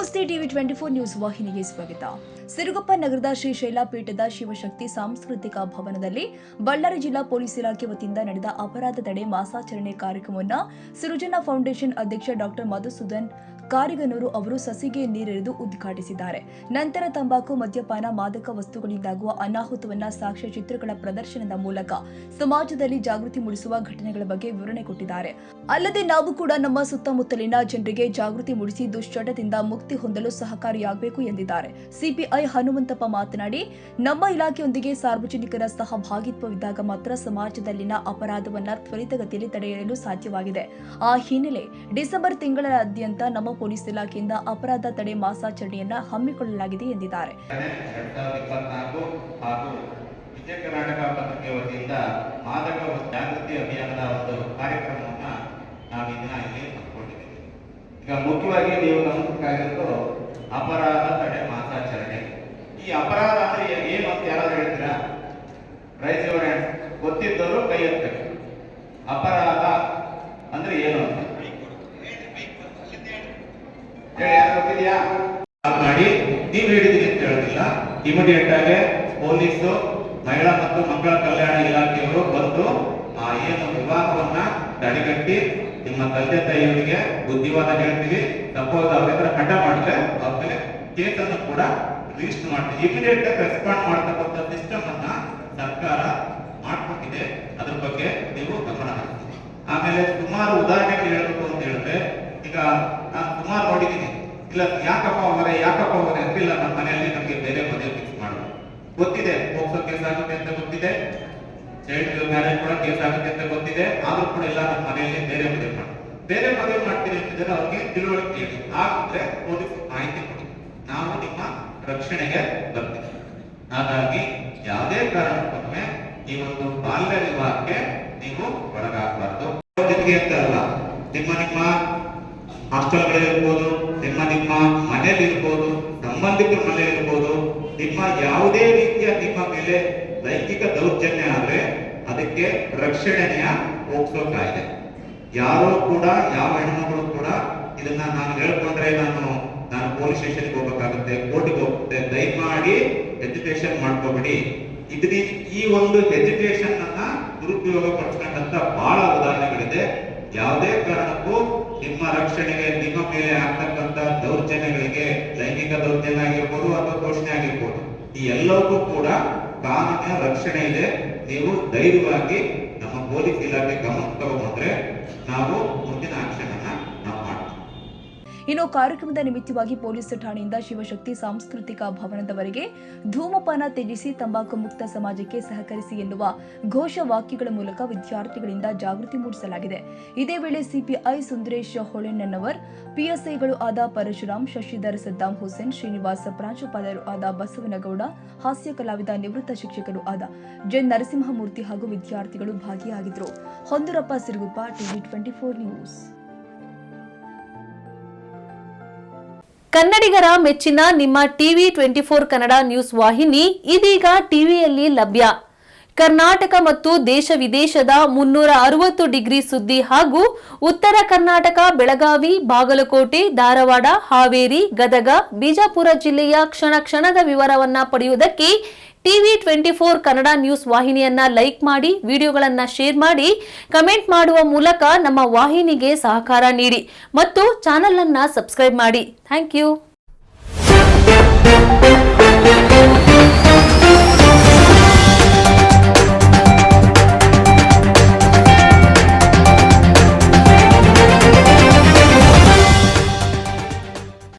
ನಮಸ್ತೆ TV 24 news ವಾಹಿನಿಗೆ ಸ್ವಾಗತ. ಸಿರುಗುಪ್ಪ ನಗರದ ಶ್ರೀಶೈಲ ಪೀಠದ ಶಿವಶಕ್ತಿ ಸಾಂಸ್ಕೃತಿಕ ಭವನದಲ್ಲಿ ಬಳ್ಳಾರಿ ಜಿಲ್ಲಾ ಪೊಲೀಸ್ ಇಲಾಖೆ ವತಿಯಿಂದ ನಡೆದ ಅಪರಾಧ ತಡೆ ಮಾಸಾಚರಣೆ ಕಾರ್ಯಕ್ರಮವನ್ನು ಸೃಜನಾ ಫೌಂಡೇಶನ್ ಅಧ್ಯಕ್ಷ ಡಾಕ್ಟರ್ ಮಧುಸೂದನ್ ಕಾರಿಗನೂರು ಅವರು ಸಸಿಗೆ ನೀರೆರೆದು ಉದ್ಘಾಟಿಸಿದ್ದಾರೆ. ನಂತರ ತಂಬಾಕು, ಮದ್ಯಪಾನ, ಮಾದಕ ವಸ್ತುಗಳಿಂದಾಗುವ ಅನಾಹುತವನ್ನ ಸಾಕ್ಷ್ಯ ಚಿತ್ರಗಳ ಪ್ರದರ್ಶನದ ಮೂಲಕ ಸಮಾಜದಲ್ಲಿ ಜಾಗೃತಿ ಮೂಡಿಸುವ ಘಟನೆಗಳ ಬಗ್ಗೆ ವಿವರಣೆ ಕೊಟ್ಟಿದ್ದಾರೆ. ಅಲ್ಲದೆ ನಾವು ಕೂಡ ನಮ್ಮ ಸುತ್ತಮುತ್ತಲಿನ ಜನರಿಗೆ ಜಾಗೃತಿ ಮೂಡಿಸಿ ದುಶ್ಚಟದಿಂದ ಮುಕ್ತಿ ಹೊಂದಲು ಸಹಕಾರಿಯಾಗಬೇಕು ಎಂದಿದ್ದಾರೆ. ಸಿಪಿಐ ಹನುಮಂತಪ್ಪ ಮಾತನಾಡಿ, ನಮ್ಮ ಇಲಾಖೆಯೊಂದಿಗೆ ಸಾರ್ವಜನಿಕರ ಸಹಭಾಗಿತ್ವವಿದ್ದಾಗ ಮಾತ್ರ ಸಮಾಜದಲ್ಲಿನ ಅಪರಾಧವನ್ನ ತ್ವರಿತಗತಿಯಲ್ಲಿ ತಡೆಯಲು ಸಾಧ್ಯವಾಗಿದೆ. ಆ ಹಿನ್ನೆಲೆ ಡಿಸೆಂಬರ್ ತಿಂಗಳಾದ್ಯಂತ ನಮ್ಮ ಪೊಲೀಸ್ ಇಲಾಖೆಯಿಂದ ಅಪರಾಧ ತಡೆ ಮಾಸಾಚರಣೆಯನ್ನ ಹಮ್ಮಿಕೊಳ್ಳಲಾಗಿದೆ ಎಂದಿದ್ದಾರೆ. ವಿಜಯ ಕರ್ನಾಟಕ ಪತ್ರಿಕೆ ವತಿಯಿಂದ ಮಾದಕ ಜಾಗೃತಿ ಅಭಿಯಾನದ ಒಂದು ಕಾರ್ಯಕ್ರಮವನ್ನು ನಾವು ಈ ದಿನ ಇಲ್ಲಿ ಹಮ್ಮಿಕೊಂಡಿದ್ದೀವಿ. ಈಗ ಮುಖ್ಯವಾಗಿ ನೀವು ಗಮನಿಸಬೇಕಾಗಿರೋದು ಅಪರಾಧ ತಡೆ ಮಾಸಾಚರಣೆ. ಈ ಅಪರಾಧ ಅಂದ್ರೆ ಏನು ಅಂತ ಯಾರಾದ್ರೂ ಹೇಳ್ತೀರಾ? Raise your hand. ಗೊತ್ತಿದ್ದವರು ಕೈ ಎತ್ತಬೇಕು. ಅಪರಾಧ ಅಂದ್ರೆ ಏನು ಅಂತ ಮಾಡಿ ನೀವು ಹೇಳಿದ್ರಿ ಅಂತ ಹೇಳೋದಿಲ್ಲ. ಇಮಿಡಿಯೇಟ್ ಆಗಿ ಪೊಲೀಸು, ಮಹಿಳಾ ಮತ್ತು ಮಕ್ಕಳ ಕಲ್ಯಾಣ ಇಲಾಖೆಯವರು ಬಂದು ಆ ಏನು ವಿವಾಹವನ್ನ ತಡೆಗಟ್ಟಿ ನಿಮ್ಮ ತಂದೆ ತಾಯಿಯವರಿಗೆ ಬುದ್ಧಿವಾದ ಹೇಳ್ತೀವಿ, ಸಪೋಸ್ ಅವ್ರ ಹಠ ಮಾಡಿದ್ರೆ ಅವ್ರ ಮೇಲೆ ಕೇಸನ್ನು ಕೂಡ ರಿಜಿಸ್ಟರ್ ಮಾಡ್ತೀವಿ. ಇಮಿಡಿಯೇಟ್ ಆಗಿ ರೆಸ್ಪಾಂಡ್ ಮಾಡ್ತಕ್ಕಂಥ ಸಿಸ್ಟಮ್ ಅನ್ನ ಸರ್ಕಾರ ಮಾಡ್ಕೊಟ್ಟಿದೆ. ಅದ್ರ ಬಗ್ಗೆ ನೀವು ಗಮನ ಹರಿಸಿ. ಆಮೇಲೆ ಸುಮಾರು ಉದಾಹರಣೆಗಳು ಹೇಳಬೇಕು ಅಂತ ಹೇಳಿದ್ರೆ, ಈಗ ನಾನು ಸುಮಾರು ನೋಡಿದ್ದೀನಿ. ಇಲ್ಲ ಯಾಕಪ್ಪ ಅವರೇ ಅಂತಿಲ್ಲ, ನಮ್ಮ ಮನೆಯಲ್ಲಿ ನಮಗೆ ಬೇರೆ ಮದುವೆ ಫಿಕ್ಸ್ ಮಾಡೋದು ಗೊತ್ತಿದೆ. ಪೋಕ್ಸೋ ಕೇಸ್ ಆಗುತ್ತೆ ಅಂತ ಗೊತ್ತಿದೆ, ಚೈಲ್ಡ್ ಮ್ಯಾರೇಜ್ ಕೂಡ ಕೇಸ್ ಆಗುತ್ತೆ ಅಂತ ಗೊತ್ತಿದೆ. ಆದ್ರೂ ಕೂಡ ಇಲ್ಲ, ನಮ್ಮ ಮನೆಯಲ್ಲಿ ಬೇರೆ ಮದುವೆ ಮಾಡ್ತೀರಿ ಅಂತಿದ್ರೆ ಅವ್ರಿಗೆ ತಿಳುವಳಿಕೆ ಹೇಳಿ. ಆಗಿದ್ರೆ ಪೊಲೀಸ್ ಮಾಹಿತಿ ಕೊಡಿ, ನಾವು ನಿಮ್ಮ ರಕ್ಷಣೆಗೆ ಬರ್ತೀವಿ. ಹಾಗಾಗಿ ಯಾವುದೇ ಕಾರಣಕ್ಕೊಮ್ಮೆ ಈ ಒಂದು ಬಾಲ್ಯ ವಿವಾಹಕ್ಕೆ ನೀವು ಒಳಗಾಗಬಾರ್ದು. ಜೊತೆಗೆ ಅಂತ ಅಲ್ಲ, ನಿಮ್ಮ ಹಾಸ್ಟೆಲ್ಗಳಿರ್ಬೋದು, ನಿಮ್ಮ ಮನೇಲಿ ಇರ್ಬೋದು, ಸಂಬಂಧಿಕರ ಮನೇಲಿ ಇರ್ಬೋದು, ನಿಮ್ಮ ಯಾವುದೇ ರೀತಿಯ ನಿಮ್ಮ ಮೇಲೆ ಲೈಂಗಿಕ ದೌರ್ಜನ್ಯ ಆದ್ರೆ ಅದಕ್ಕೆ ರಕ್ಷಣೆಯ ಪೋಕ್ಸೋ ಕಾಯ್ದೆ. ಯಾರೋ ಕೂಡ, ಯಾವ ಹೆಣ್ಮಗಳು ಕೂಡ ಇದನ್ನ ನಾನು ಹೇಳ್ಕೊಂಡ್ರೆ ನಾನು ಪೊಲೀಸ್ ಸ್ಟೇಷನ್ಗೆ ಹೋಗ್ಬೇಕಾಗುತ್ತೆ, ಕೋರ್ಟ್ಗೆ ಹೋಗುತ್ತೆ, ದಯಮಾಡಿ ಎಜುಕೇಶನ್ ಮಾಡ್ಕೋಬೇಡಿ. ಈ ಒಂದು ಎಜುಕೇಶನ್ ಅನ್ನ ದುರುಪಯೋಗ ಪಡಿಸ್ಕೊಂಡಂತ ಬಹಳ ಉದಾಹರಣೆಗಳಿದೆ. ಯಾವುದೇ ಕಾರಣಕ್ಕೂ ನಿಮ್ಮ ರಕ್ಷಣೆಗೆ, ನಿಮ್ಮ ಮೇಲೆ ಆಗ್ತಕ್ಕಂಥ ದೌರ್ಜನ್ಯಗಳಿಗೆ, ಲೈಂಗಿಕ ದೌರ್ಜನ್ಯ ಆಗಿರ್ಬೋದು ಅಥವಾ ಶೋಷಣೆ ಆಗಿರ್ಬೋದು, ಈ ಎಲ್ಲವೂ ಕೂಡ ಕಾನೂನಿನ ರಕ್ಷಣೆ ಇದೆ. ನೀವು ಧೈರ್ಯವಾಗಿ ನಮ್ಮ ಪೊಲೀಸ್ ಇಲಾಖೆ ಗಮನಕ್ಕೆ ತಗೊಂಡ್ರೆ ನಾವು ಮುಂದಿನ ಆಕ್ಷನ್ ಅನ್ನ ನಾವು ಮಾಡ್ತೀವಿ. ಇನ್ನು ಕಾರ್ಯಕ್ರಮದ ನಿಮಿತ್ತವಾಗಿ ಪೊಲೀಸ್ ಠಾಣೆಯಿಂದ ಶಿವಶಕ್ತಿ ಸಾಂಸ್ಕೃತಿಕ ಭವನದವರೆಗೆ ಧೂಮಪಾನ ತ್ಯಜಿಸಿ ತಂಬಾಕು ಮುಕ್ತ ಸಮಾಜಕ್ಕೆ ಸಹಕರಿಸಿ ಎನ್ನುವ ಘೋಷ ವಾಕ್ಯಗಳ ಮೂಲಕ ವಿದ್ಯಾರ್ಥಿಗಳಿಂದ ಜಾಗೃತಿ ಮೂಡಿಸಲಾಗಿದೆ. ಇದೇ ವೇಳೆ ಸಿಪಿಐ ಸುಂದರೇಶ್ ಹೊಳೆನನ್ನವರ್, ಪಿಎಸ್ಐಗಳು ಆದ ಪರಶುರಾಮ್, ಶಶಿಧರ್, ಸದ್ದಾಂ ಹುಸೇನ್, ಶ್ರೀನಿವಾಸ, ಪ್ರಾಂಶುಪಾಲರು ಆದ ಬಸವನಗೌಡ, ಹಾಸ್ಯ ಕಲಾವಿದ, ನಿವೃತ್ತ ಶಿಕ್ಷಕರು ಆದ ಜೆ ನರಸಿಂಹಮೂರ್ತಿ ಹಾಗೂ ವಿದ್ಯಾರ್ಥಿಗಳು ಭಾಗಿಯಾಗಿದ್ದರು. ಹೊಂದೂರಪ್ಪ, ಸಿರುಗುಪ್ಪ, ಟಿವಿ 24 ನ್ಯೂಸ್. ಕನ್ನಡಿಗರ ಮೆಚ್ಚಿನ ನಿಮ್ಮ ಟಿವಿ 24 ಕನ್ನಡ ನ್ಯೂಸ್ ವಾಹಿನಿ ಇದೀಗ ಟಿವಿಯಲ್ಲಿ ಲಭ್ಯ. ಕರ್ನಾಟಕ ಮತ್ತು ದೇಶ ವಿದೇಶದ 360 ಡಿಗ್ರಿ ಸುದ್ದಿ ಹಾಗೂ ಉತ್ತರ ಕರ್ನಾಟಕ, ಬೆಳಗಾವಿ, ಬಾಗಲಕೋಟೆ, ಧಾರವಾಡ, ಹಾವೇರಿ, ಗದಗ, ಬಿಜಾಪುರ ಜಿಲ್ಲೆಯ ಕ್ಷಣದ ವಿವರವನ್ನ ಪಡೆಯುವುದಕ್ಕೆ ಟಿವಿ 24 ಕನ್ನಡ ನ್ಯೂಸ್ ವಾಹಿನಿಯನ್ನ ಲೈಕ್ ಮಾಡಿ, ವಿಡಿಯೋಗಳನ್ನ ಶೇರ್ ಮಾಡಿ, ಕಮೆಂಟ್ ಮಾಡುವ ಮೂಲಕ ನಮ್ಮ ವಾಹಿನಿಗೆ ಸಹಕಾರ ನೀಡಿ ಮತ್ತು ಚಾನೆಲ್ ಅನ್ನ ಸಬ್ಸ್ಕ್ರೈಬ್ ಮಾಡಿ. Thank you.